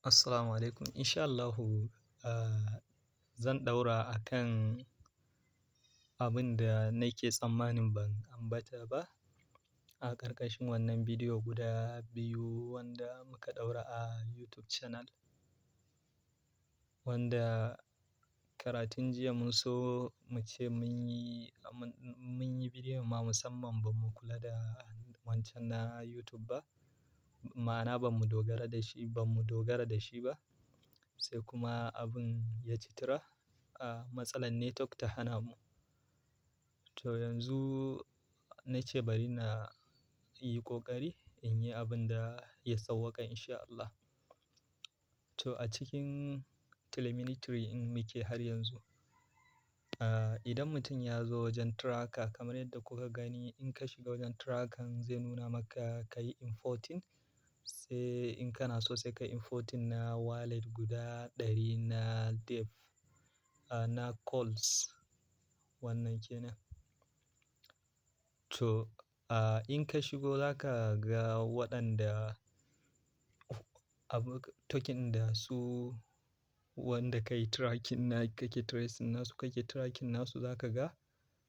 Assalamu alaikum. Insha Allahu, zan ɗaura a kan abin da nake tsammanin ban ambata ba a ƙarƙashin wannan bidiyo guda biyu wanda muka ɗaura a YouTube channel. Wanda karatun jiya mun so mu ce mun yi bidiyon ma musamman ba mu kula da wancan na YouTube ba. Ma'ana ba mu dogara da shi ba. Sai kuma abin ya ci tura, matsalar network ta hana mu. To yanzu na ce bari na yi ƙoƙari in yi abin da ya sauwaƙa insha Allah. To a cikin telemetry in muke har yanzu. Idan mutum ya zo wajen tracker kamar yadda kuka gani, in ka shiga wajen tracker zai nuna maka ka yi importing. Sai in kana so sai ka yi importing na wallet guda 100 na Dave, na calls wannan kenan. To, in ka shigo za ka ga waɗanda token da su wanda ka yi tracking kake tracing nasu, kake tracking nasu za ka ga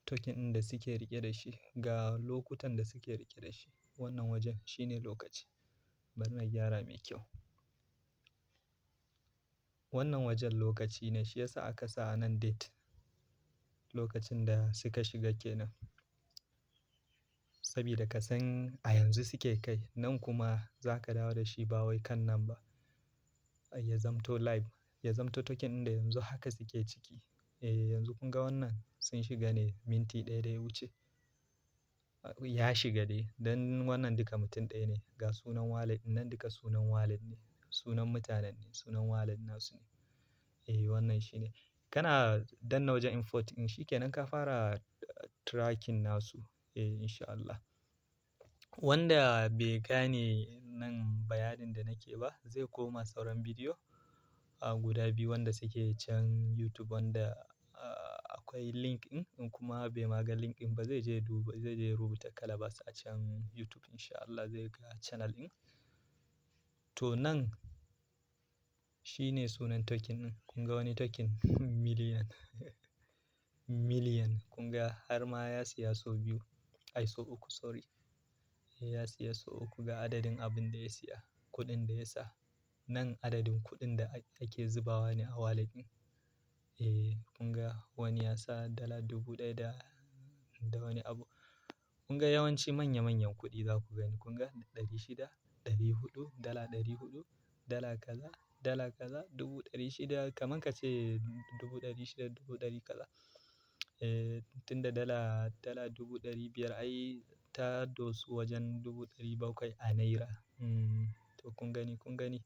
token ɗin da suke riƙe da shi, ga lokutan da suke riƙe da shi. Wannan wajen shine lokaci. Bari na gyara mai kyau. Wannan wajen lokaci ne, shi yasa aka sa a nan date. Lokacin da suka shiga kenan. Sabida ka san a yanzu suke kai, nan kuma za ka dawo da shi ba wai kan nan ba. Ya zamto live, ya zamto token ɗin da yanzu haka suke ciki. Yanzu kun ga wannan sun shiga ne minti ɗaya da ya wuce. Ya shiga dai, don wannan duka mutum ɗaya ne. Ga sunan wallet nan duka sunan wallet ne. Sunan mutanen ne, sunan wallet nasu ne. Wannan shine. Kana danna wajen importing shi kenan ka fara tracking nasu. Insha Allah. Wanda bai gane nan bayanin da nake ba zai koma sauran bidiyo guda biyu wanda suke can YouTube wanda akwai link ɗin. In kuma bai ma ga link ɗin ba zai je duba, zai je rubuta Kalabas a can YouTube insha Allah zai ga channel ɗin. To nan shine sunan token ɗin. Kun ga wani token million, million. Kun ga har ma ya siya sau biyu, ai sau uku sorry. Ya siya sau uku ga adadin abin da ya siya, kuɗin da ya sa. Nan adadin kuɗin da ake zubawa ne a wallet ɗin. Kun ga wani ya sa dala 1000 da wani abu. Kun ga yawanci manya manyan kuɗi za ku gani. Kun ga 600, 400, dala 400, dala kaza, dala kaza, 600 kamar ka ce 600, 100 kaza. Tunda dala 500,000 ai ta dosu wajen 700,000 a naira. To kun gani, kun gani.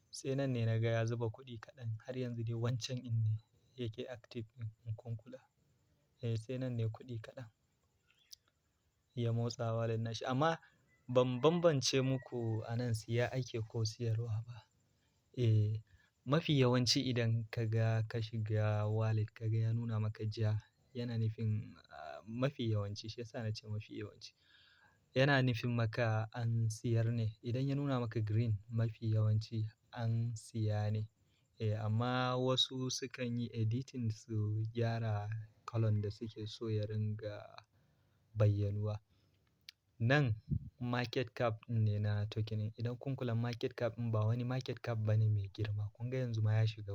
Sai nan ne na ga ya zuba kuɗi kaɗan. Har yanzu dai wancan in ne yake active in kun kula. Sai nan ne kuɗi kaɗan ya motsa wallet nashi. Amma ban bambance muku a nan siya ake ko siyarwa ba. Mafi yawanci idan ka ga ka shiga wallet ka ga ya nuna maka ja, yana nufin mafi yawanci shi yasa na ce mafi yawanci. Yana nufin maka an siyar ne. Idan ya nuna maka green mafi yawanci an siya ne. Amma wasu sukan yi editing su gyara color da suke so ya ringa bayyanuwa. Nan market cap ne na token ɗin. Idan kun kula market cap ɗin ba wani market cap bane mai girma. Kun ga yanzu ma ya shiga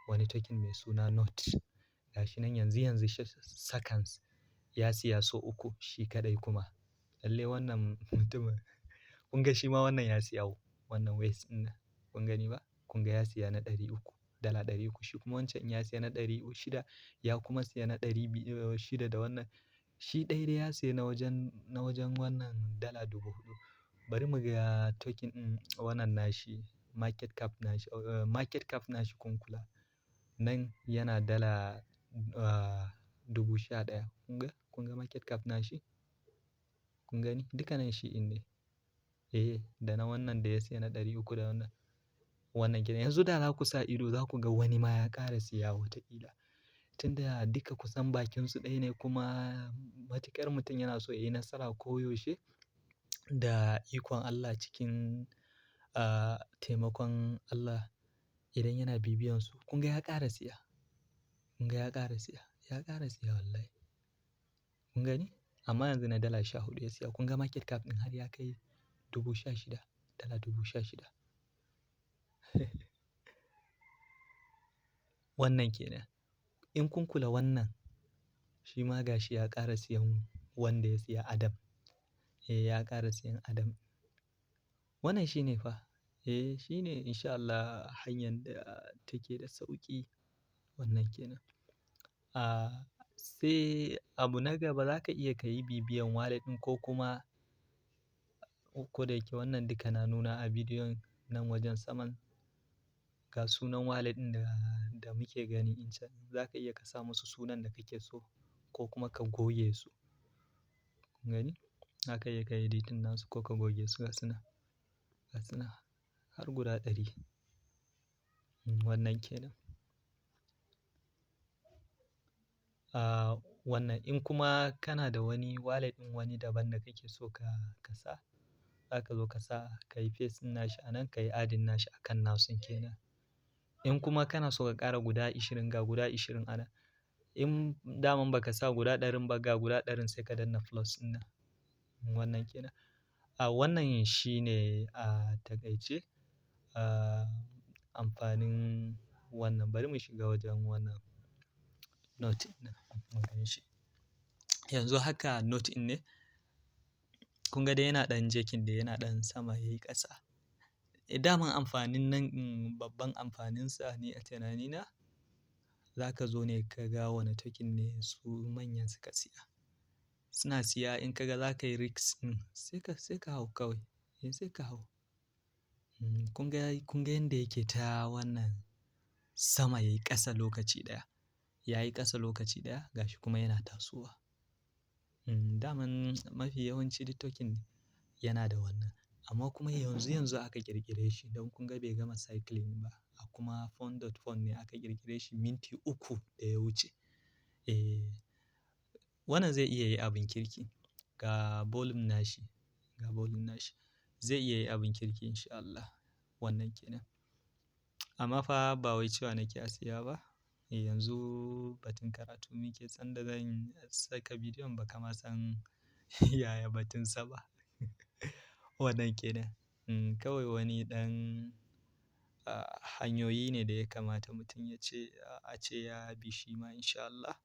wani token mai suna Note. Gashi nan yanzu seconds ya siya sau uku shi kaɗai kuma. Lalle wannan mutumin. Kun ga shi ma wannan ya siya wannan waste ɗin nan. Kun gani ba? Kun ga ya siya na 300, dala 300. Shi kuma wancan ya siya na 600, ya kuma siya na 600 da wannan. Shi ɗaya dai ya siya na wajen wannan dala 4,000. Bari mu ga token ɗin wannan nashi market cap nashi. Market cap nashi kun kula. Nan yana dala 11,000. Kun ga market cap nashi? Kun gani? Duka nan shi in ne. Da na wannan da ya siya na 300 da wannan. Wannan kenan. Yanzu da za ku sa ido za ku ga wani ma ya ƙara siya wataƙila. Tunda duka kusan bakinsu ɗaya ne kuma matuƙar mutum yana so ya yi nasara koyaushe da ikon Allah cikin taimakon Allah idan yana bibiyansu, kun ga ya ƙara siya. Kun ga ya ƙara siya. Ya ƙara siya wallahi. Kun gani? Amma yanzu na dala 14 ya siya. Kun ga market cap ɗin har ya kai 16,000, dala 16,000. Wannan kenan. In kun kula wannan, shi ma gashi ya ƙara siyan wanda ya siya Adam. Ya ƙara siyan Adam. Wannan shi ne fa. Shi ne in sha Allah hanyar da take da sauƙi. Wannan kenan. Sai abu na gaba za ka iya ka yi bibiyan wallet ɗin ko kuma ko da yake wannan duka na nuna a bidiyon nan wajen saman ga sunan wallet ɗin da muke gani in can. Za ka iya ka sa musu sunan da kake so ko kuma ka goge su. Kun gani? Za ka iya ka yi editing nasu ko ka goge su ga suna. Ga suna har guda 100. Wannan kenan. Wannan in kuma kana da wani wallet ɗin wani daban da kake so ka sa, za ka zo ka sa ka yi paste ɗin nashi a nan ka yi adding nashi a kan nasun kenan. In kuma kana so ka ƙara guda 20 ga guda 20 a nan. In daman ba ka sa guda 100 ba ga guda 100 sai ka danna plus ɗin nan. Wannan kenan. Wannan shi ne a taƙaice amfanin wannan. Bari mu shiga wajen wannan note ɗin nan. Yanzu haka note ɗin ne. Kun ga dai yana ɗan jakin da yana ɗan sama yayi ƙasa. Daman amfanin nan babban amfaninsa ne a tunanina. Za ka zo ne ka ga wane token ne su manyan suka siya. Suna siya in ka ga za ka yi risk sai ka hau kawai. Sai ka hau. Kun ga yanda yake ta wannan sama yayi ƙasa lokaci ɗaya. Yayi ƙasa lokaci ɗaya gashi kuma yana tasowa. Daman mafi yawanci duk token yana da wannan. Amma kuma yanzu aka ƙirƙire shi don kun ga bai gama cycling ba. Kuma fund.fund ne aka ƙirƙire shi minti 3 da ya wuce. Wannan zai iya yi abin kirki. Ga volume nashi. Zai iya yi abin kirki in sha Allah. Wannan kenan. Amma fa ba wai cewa nake a siya ba. Yanzu batun karatu muke sanda zan saka bidiyon ba kama san yaya batunsa ba. Wannan kenan. Kawai wani ɗan hanyoyi ne da ya kamata mutum ya ce a ce ya bi shi ma in sha Allah.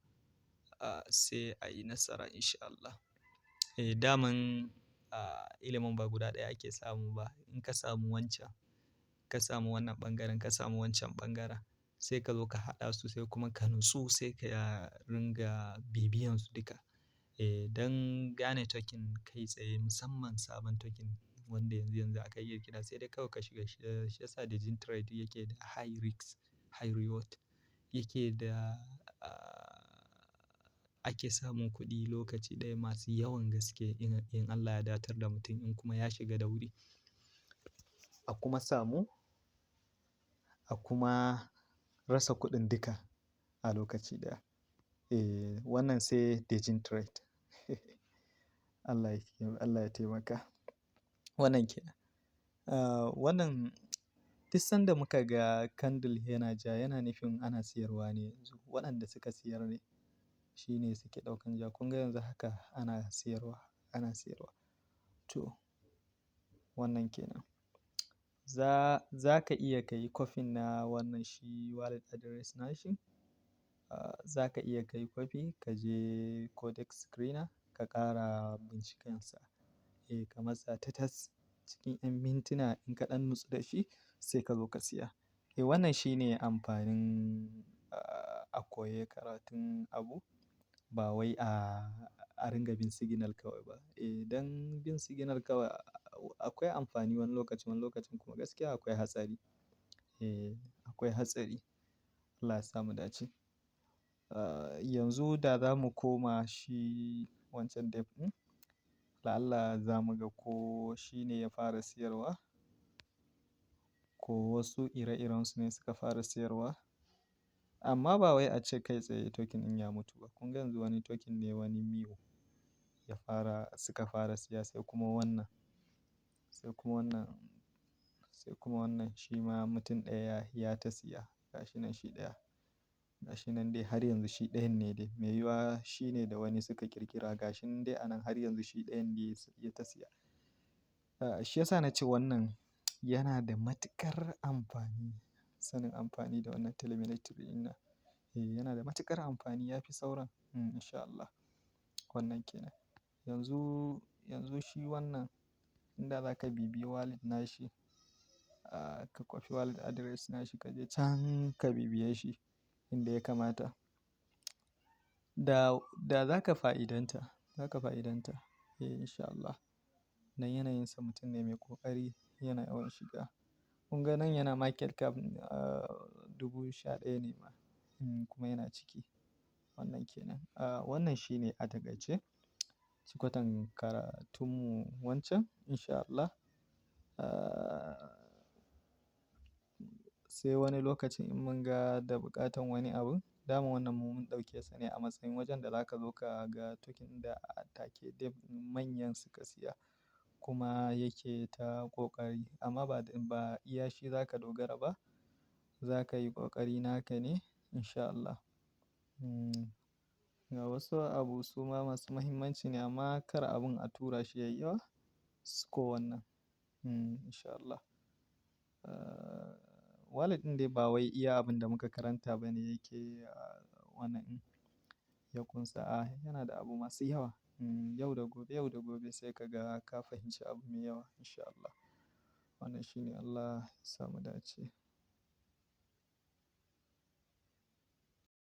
Sai a yi nasara in sha Allah. Daman ilimin ba guda ɗaya ake samu ba. In ka samu wancan, ka samu wannan ɓangaren, ka samu wancan ɓangaren, sai ka zo ka haɗa su sai kuma ka nutsu sai ka ringa bibiyansu duka. Don gane token kai tsaye musamman sabon token wanda yanzu aka ƙirƙira sai dai kawai ka shiga shi yasa Degentrade yake da high risk, high reward. Yake da ake samun kuɗi lokaci ɗaya masu yawan gaske in Allah ya datar da mutum in kuma ya shiga da wuri. A kuma rasa kuɗin duka a lokaci ɗaya. Wannan sai Degentrade. Allah ya taimaka. Wannan kenan. Wannan duk sanda muka ga candle yana ja yana nufin ana siyarwa ne yanzu. Waɗanda suka siyar ne. Shi ne suke ɗaukan ja. Kun ga yanzu haka ana siyarwa. To wannan kenan. Za ka iya ka yi copy na wannan shi wallet address nashi. Za ka iya ka yi copy ka je Codex Screener ka ƙara bincikensa. Ka matsa ta tas cikin 'yan mintuna in ka ɗan nutsu da shi sai ka zo ka siya. Wannan shi ne amfanin a koyi karatun abu. Ba wai a ringa bin signal kawai ba. Don bin signal kawai akwai amfani wani lokacin kuma gaskiya akwai hatsari. Akwai hatsari. Allah ya sa mu dace. Yanzu da za mu koma shi wancan dep ɗin, la'alla za mu ga ko shi ne ya fara siyarwa ko wasu ire-irensu ne suka fara siyarwa. Amma ba wai a ce kai tsaye token ɗin ya mutu ba. Kun ga yanzu wani token ne wani MIO suka fara siya sai kuma wannan sai kuma wannan shi ma mutum ɗaya ya ta siya. Gashi nan shi ɗaya. Gashi nan dai har yanzu shi ɗayan ne dai. Mai yiwuwa shi ne da wani suka ƙirƙira. Gashi nan dai a nan har yanzu shi ɗayan ne ya ta siya. Shi yasa na ce wannan yana da matuƙar amfani. Sanin amfani da wannan telemetry ɗin nan. Yana da matuƙar amfani. Ya fi sauran. In sha Allah. Wannan ke nan. Yanzu shi wannan inda za ka bibiye wallet nashi, ka kwafi wallet address nashi ka je can ka bibiye shi inda ya kamata. Da za ka fa'idanta. Za ka fa'idanta. In sha Allah. Dan yanayinsa mutum ne mai ƙoƙari. Yana yawan shiga. Kun ga nan yana market cap 11,000 ne ma. Kuma yana ciki. Wannan ke nan. Wannan shi ne a takaice. Cikoton karatunmu wancan in sha Allah. Sai wani lokacin in mun ga da buƙatan wani abu, dama wannan mun ɗauke sa ne a matsayin wajen da za ka zo ka ga token da a take dai manyan suka siya kuma yake ta ƙoƙari. Amma ba iya shi za ka dogara ba. Za ka yi ƙoƙari naka ne in sha Allah. Ga wasu abu su ma masu muhimmanci ne amma kar abun a tura shi yayi yawa. Ko wannan. In sha Allah. Wallet ɗin dai ba wai iya abin da muka karanta ba ne yake wannan ya ƙunsa. Yana da abu masu yawa. Yau da gobe, yau da gobe sai ka ga ka fahimci abu mai yawa in sha Allah. Wannan shi ne Allah ya sa mu dace.